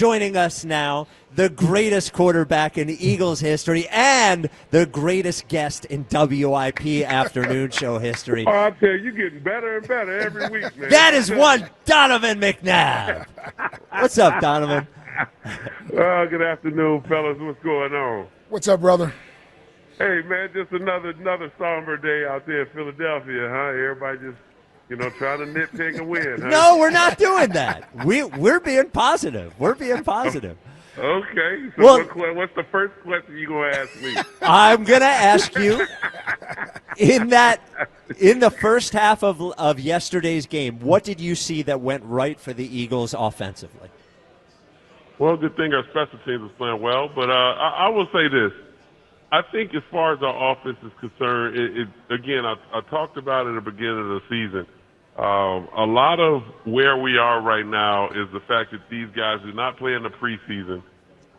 joining us now, the greatest quarterback in Eagles history and the greatest guest in WIP afternoon show history. Oh, I tell you, you're getting better and better every week, man. That is one Donovan McNabb. What's up, Donovan? Oh, good afternoon, fellas. What's going on? What's up, brother? Hey, man, just another somber day out there in Philadelphia, huh? Everybody just, trying to nitpick and win, huh? No, we're not doing that. We're being positive. We're being positive. Okay. So Well, what's the first question you're going to ask me? I'm going to ask you, in the first half of yesterday's game, what did you see that went right for the Eagles offensively? Well, good thing our special teams is playing well, but I will say this. I think as far as our offense is concerned, again, I talked about it at the beginning of the season. A lot of where we are right now is the fact that these guys do not play in the preseason.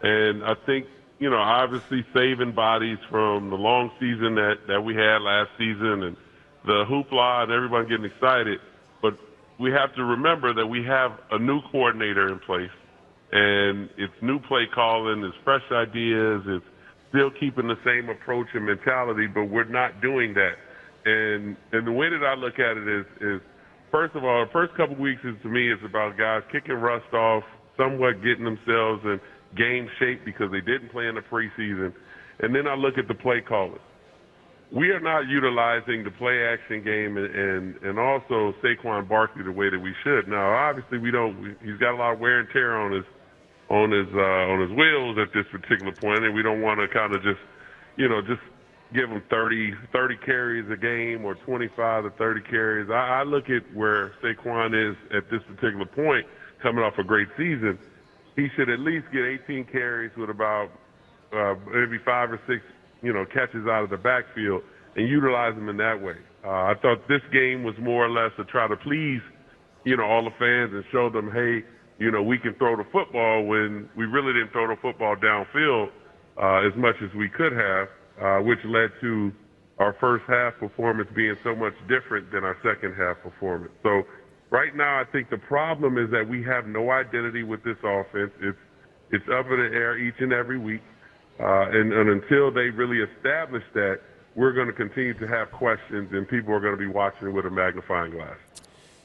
And I think, obviously saving bodies from the long season that we had last season and the hoopla and everybody getting excited. But we have to remember that we have a new coordinator in place. And it's new play calling, it's fresh ideas, it's still keeping the same approach and mentality, but we're not doing that. And the way that I look at it is first of all, the first couple of weeks to me is about guys kicking rust off, somewhat getting themselves in game shape because they didn't play in the preseason. And then I look at the play calling. We are not utilizing the play action game and also Saquon Barkley the way that we should. Now, obviously, he's got a lot of wear and tear on his wheels at this particular point, and we don't want to kind of just give him 30 carries a game or 25 to 30 carries. I look at where Saquon is at this particular point, coming off a great season. He should at least get 18 carries with about maybe 5 or 6, catches out of the backfield and utilize him in that way. I thought this game was more or less to try to please, all the fans and show them, hey, we can throw the football when we really didn't throw the football downfield as much as we could have, which led to our first half performance being so much different than our second half performance. So right now I think the problem is that we have no identity with this offense. It's up in the air each and every week. And until they really establish that, we're going to continue to have questions and people are going to be watching with a magnifying glass.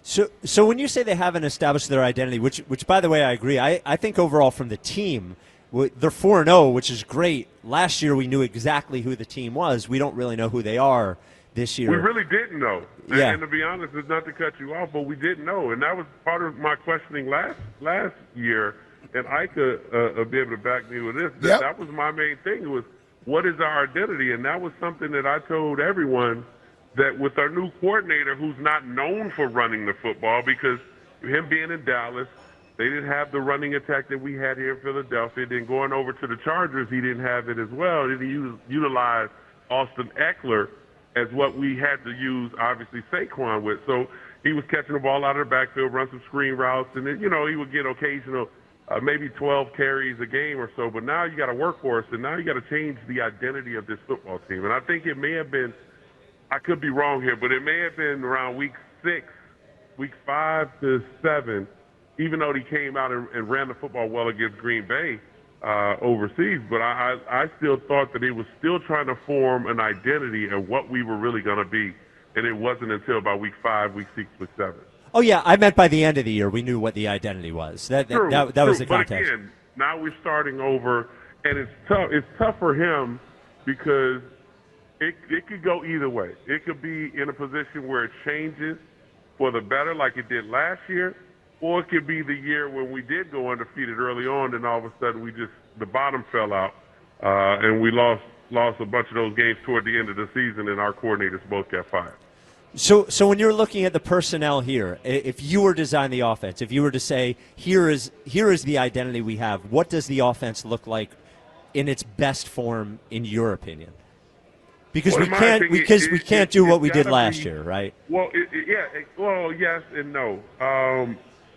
So when you say they haven't established their identity, which by the way I agree, I think overall from the team, they're 4-0, which is great. Last year we knew exactly who the team was. We don't really know who they are this year. We really didn't know. Yeah. And to be honest, it's not to cut you off, but we didn't know. And that was part of my questioning last year. And I could be able to back me with this. Yep. That was my main thing was, what is our identity? And that was something that I told everyone that with our new coordinator who's not known for running the football because him being in Dallas, they didn't have the running attack that we had here in Philadelphia. Then going over to the Chargers, he didn't have it as well. He didn't utilize Austin Eckler as what we had to use, obviously, Saquon with. So he was catching the ball out of the backfield, run some screen routes, and then, he would get occasional maybe 12 carries a game or so. But now you got a workhorse, and now you got to change the identity of this football team. And I think it may have been, I could be wrong here, but it may have been around week 5 to 7, even though he came out and ran the football well against Green Bay overseas. But I still thought that he was still trying to form an identity of what we were really going to be. And it wasn't until about week 5, week 6, week 7. Oh, yeah, I meant by the end of the year we knew what the identity was. That was the context. But again, now we're starting over, and it's tough. It's tough for him because it could go either way. It could be in a position where it changes for the better like it did last year, or it could be the year when we did go undefeated early on, and all of a sudden the bottom fell out, and we lost a bunch of those games toward the end of the season, and our coordinators both got fired. So when you're looking at the personnel here, if you were to design the offense, if you were to say, here is the identity we have, what does the offense look like in its best form, in your opinion? Because we can't do what we did last year, right? Well, yes and no.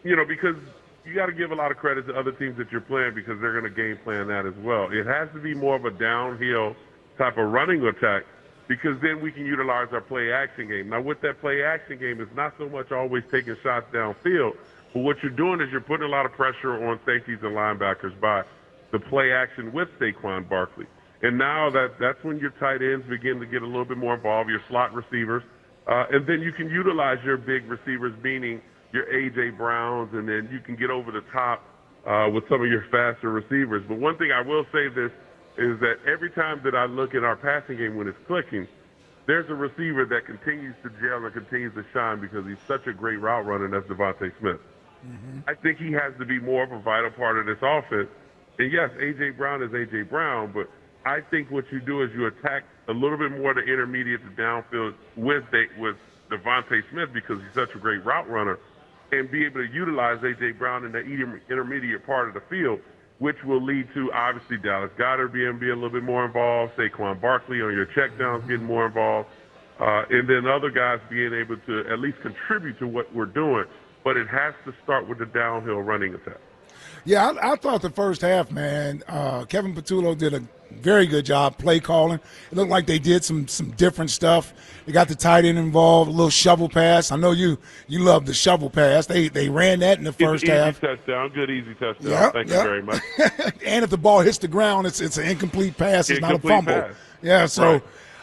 Because you got to give a lot of credit to other teams that you're playing because they're going to game plan that as well. It has to be more of a downhill type of running attack because then we can utilize our play action game. Now, with that play action game, it's not so much always taking shots downfield, But what you're doing is you're putting a lot of pressure on safeties and linebackers by the play action with Saquon Barkley. And now that's when your tight ends begin to get a little bit more involved, your slot receivers. And then you can utilize your big receivers, meaning your A.J. Browns, and then you can get over the top with some of your faster receivers. But one thing I will say this is that every time that I look at our passing game when it's clicking, there's a receiver that continues to gel and continues to shine because he's such a great route runner, and that's Devontae Smith. Mm-hmm. I think he has to be more of a vital part of this offense. And yes, A.J. Brown is A.J. Brown, but I think what you do is you attack a little bit more the intermediate to downfield with Devontae Smith because he's such a great route runner, and be able to utilize A.J. Brown in the intermediate part of the field, which will lead to, obviously, Dallas Goedert being a little bit more involved, Saquon Barkley on your checkdowns getting more involved, and then other guys being able to at least contribute to what we're doing. But it has to start with the downhill running attack. Yeah, I thought the first half, man, Kevin Patullo did a very good job play calling. It looked like they did some different stuff. They got the tight end involved, a little shovel pass. I know you love the shovel pass. They ran that in the first half. Easy touchdown, good easy touchdown. Yep, Thank you very much. And if the ball hits the ground, it's an incomplete pass. It's not a fumble. Pass. Yeah, so right.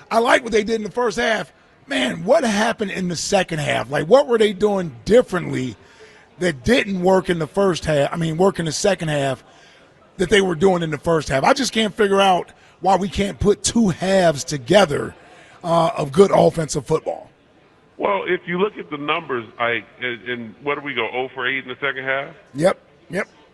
I like what they did in the first half. Man, what happened in the second half? Like, what were they doing differently that didn't work in the first half? I mean, work in the second half that they were doing in the first half. I just can't figure out why we can't put two halves together of good offensive football. Well, if you look at the numbers, and what do we go, 0 for 8 in the second half? Yep.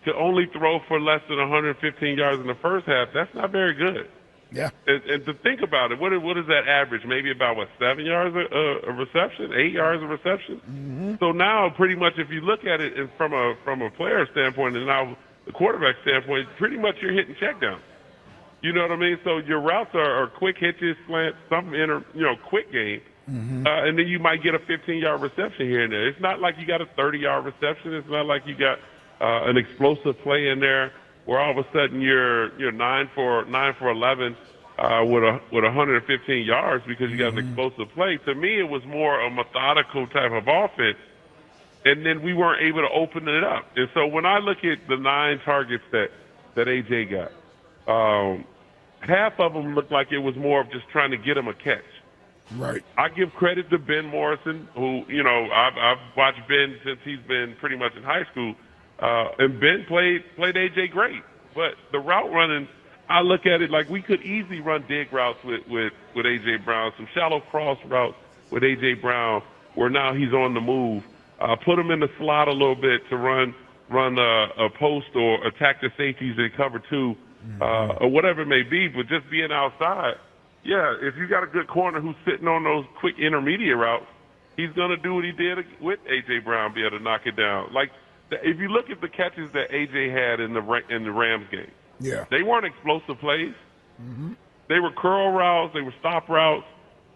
To only throw for less than 115 yards in the first half, that's not very good. Yeah. And to think about it, what is that average? Maybe about, 7 yards a reception, 8 yards a reception? Mm-hmm. So now pretty much if you look at it from a player standpoint and now the quarterback standpoint, pretty much you're hitting checkdowns. You know what I mean? So your routes are quick hitches, slants, quick game. Mm-hmm. And then you might get a 15-yard reception here and there. It's not like you got a 30-yard reception. It's not like you got an explosive play in there where all of a sudden you're 9 for 11 with 115 yards because you got an explosive play. To me, it was more a methodical type of offense, and then we weren't able to open it up. And so when I look at the 9 targets that AJ got, half of them looked like it was more of just trying to get him a catch. Right. I give credit to Ben Morrison, who I've watched Ben since he's been pretty much in high school. And Ben played AJ great, but the route running, I look at it like we could easily run dig routes with AJ Brown, some shallow cross routes with AJ Brown, where now he's on the move. Put him in the slot a little bit to run a post or attack the safeties in cover 2, or whatever it may be. But just being outside, yeah, if you got a good corner who's sitting on those quick intermediate routes, he's gonna do what he did with AJ Brown, be able to knock it down. Like, if you look at the catches that AJ had in the Rams game, yeah, they weren't explosive plays. Mm-hmm. They were curl routes. They were stop routes.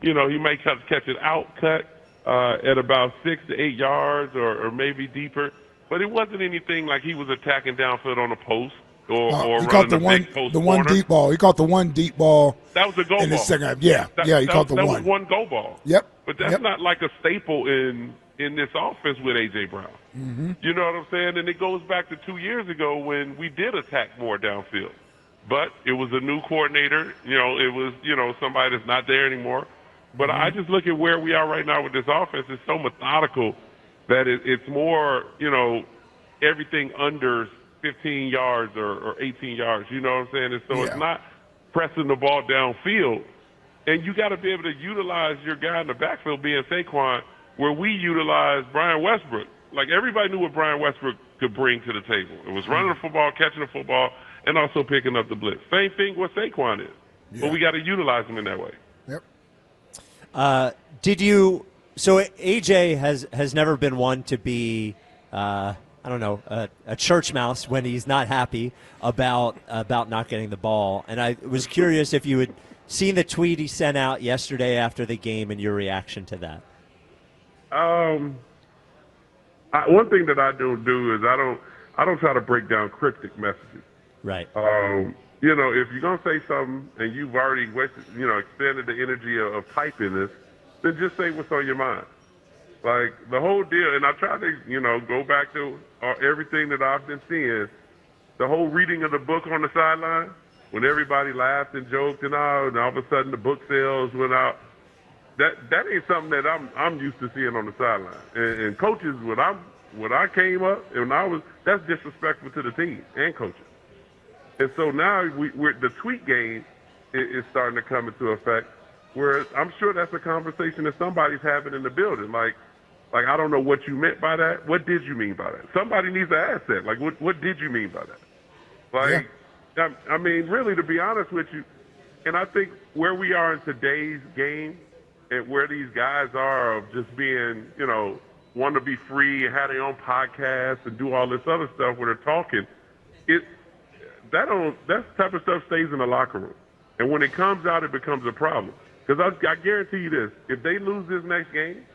He might catch an out cut at about 6 to 8 yards or maybe deeper, but it wasn't anything like he was attacking downfield on a post or he caught the one deep ball. He caught the one deep ball. That was a go ball. In the second half. Yeah, he caught the one. That was one go ball. Yep. But that's not like a staple in this offense with A.J. Brown. Mm-hmm. You know what I'm saying? And it goes back to 2 years ago when we did attack more downfield. But it was a new coordinator. It was, somebody that's not there anymore. But I just look at where we are right now with this offense. It's so methodical that it's more, everything under 15 yards or 18 yards. You know what I'm saying? And so It's not pressing the ball downfield. And you got to be able to utilize your guy in the backfield being Saquon, where we utilize Brian Westbrook. Like, everybody knew what Brian Westbrook could bring to the table. It was running the football, catching the football, and also picking up the blitz. Same thing what Saquon is. Yeah. But we got to utilize him in that way. Yep. So AJ has never been one to be, a church mouse when he's not happy about not getting the ball. And I was curious if you had seen the tweet he sent out yesterday after the game and your reaction to that. One thing that I don't do is I don't try to break down cryptic messages. Right. If you're gonna say something and you've already wasted, expended the energy of typing this, then just say what's on your mind. Like, the whole deal. And I try to, go back to everything that I've been seeing, the whole reading of the book on the sideline, when everybody laughed and joked and all of a sudden the book sales went out. That ain't something that I'm used to seeing on the sideline. And coaches, when I came up and that's disrespectful to the team and coaches. And so now the tweet game is starting to come into effect, where I'm sure that's a conversation that somebody's having in the building. Like I don't know what you meant by that. What did you mean by that? Somebody needs to ask that. Like, what did you mean by that? Like, yeah. I mean, really, to be honest with you, and I think where we are in today's game and where these guys are of just being, want to be free and have their own podcast and do all this other stuff where they're talking, that type of stuff stays in the locker room. And when it comes out, it becomes a problem. Because I guarantee you this, if they lose this next game,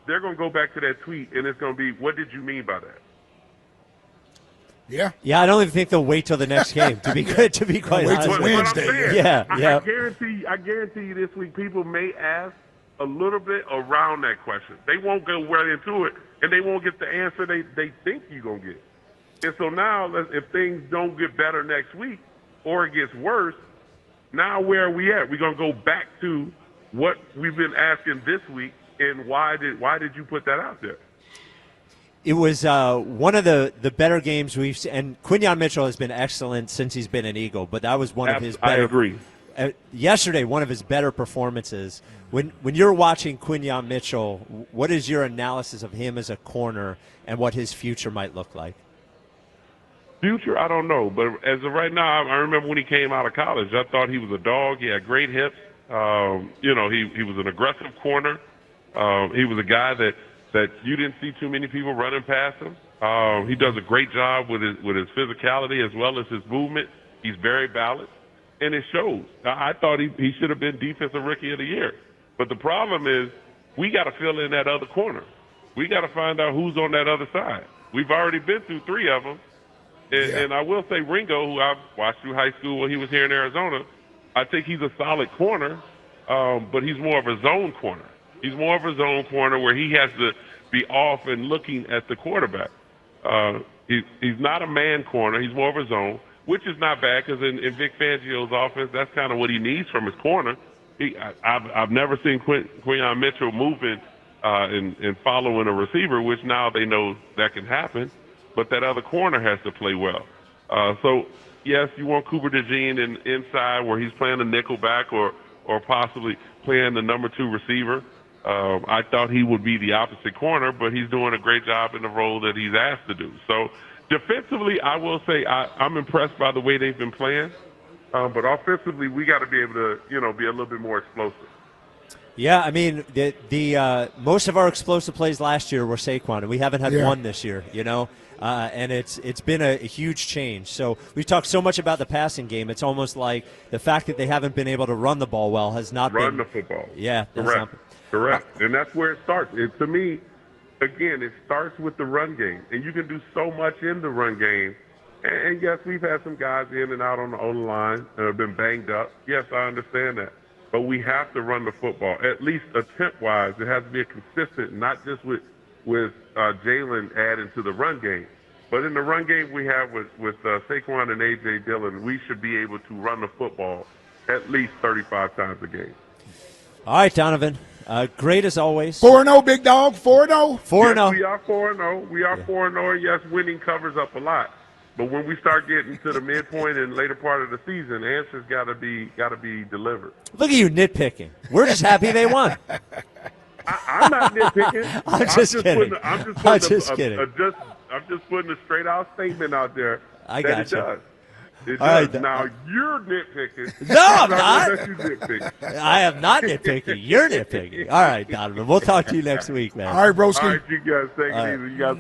they're going to go back to that tweet, and it's going to be, what did you mean by that? Yeah. Yeah, I don't even think they'll wait till the next game, to be good, to be quite honest. Wait till Wednesday. Yeah. I guarantee you this week people may ask a little bit around that question. They won't go right into it, and they won't get the answer they think you're going to get. And so now, if things don't get better next week or it gets worse, now where are we at? We're going to go back to what we've been asking this week, and why did you put that out there? It was one of the better games we've seen. And Quinyon Mitchell has been excellent since he's been an Eagle, but that was one of his better. I agree. Yesterday, one of his better performances. When you're watching Quinyon Mitchell, what is your analysis of him as a corner and what his future might look like? Future, I don't know. But as of right now, I remember when he came out of college, I thought he was a dog. He had great hips. He was an aggressive corner. He was a guy that you didn't see too many people running past him. He does a great job with his physicality as well as his movement. He's very balanced, and it shows. I thought he should have been Defensive Rookie of the Year. But the problem is we got to fill in that other corner. We got to find out who's on that other side. We've already been through three of them. And I will say Ringo, who I've watched through high school when he was here in Arizona, I think he's a solid corner, but he's more of a zone corner. He's more of a zone corner where he has to be off and looking at the quarterback. He's not a man corner. He's more of a zone, which is not bad because in Vic Fangio's offense, that's kind of what he needs from his corner. I've never seen Quinyon Mitchell moving and following a receiver, which now they know that can happen. But that other corner has to play well. So, yes, you want Cooper DeJean inside where he's playing the nickel back or possibly playing the number 2 receiver. I thought he would be the opposite corner, but he's doing a great job in the role that he's asked to do. So, defensively, I will say I'm impressed by the way they've been playing. But offensively, we got to be able to, be a little bit more explosive. Yeah, I mean, the most of our explosive plays last year were Saquon, and we haven't had one this year, and it's been a huge change. So we've talked so much about the passing game. It's almost like the fact that they haven't been able to run the ball well has not run the football. Yeah, Correct. And that's where it starts. To me, again, it starts with the run game, and you can do so much in the run game. And yes, we've had some guys in and out on the O-line that have been banged up. Yes, I understand that. But we have to run the football, at least attempt-wise. It has to be a consistent, not just with Jalen adding to the run game. But in the run game we have with Saquon and A.J. Dillon, we should be able to run the football at least 35 times a game. All right, Donovan. Great as always. 4-0, big dog. 4-0. 4-0. Yes, we are 4-0. We are 4-0. Yes, winning covers up a lot. But when we start getting to the midpoint and later part of the season, answers got to be delivered. Look at you nitpicking. We're just happy they won. I'm not nitpicking. I'm just kidding. I'm just putting a straight out statement out there. I got you. It does. It All does. right. Now you're nitpicking. No, I'm not. You nitpick. I am not nitpicking. You're nitpicking. All right, Donovan. We'll talk to you next week, man. All right, broski. All right, you guys take it easy. You guys.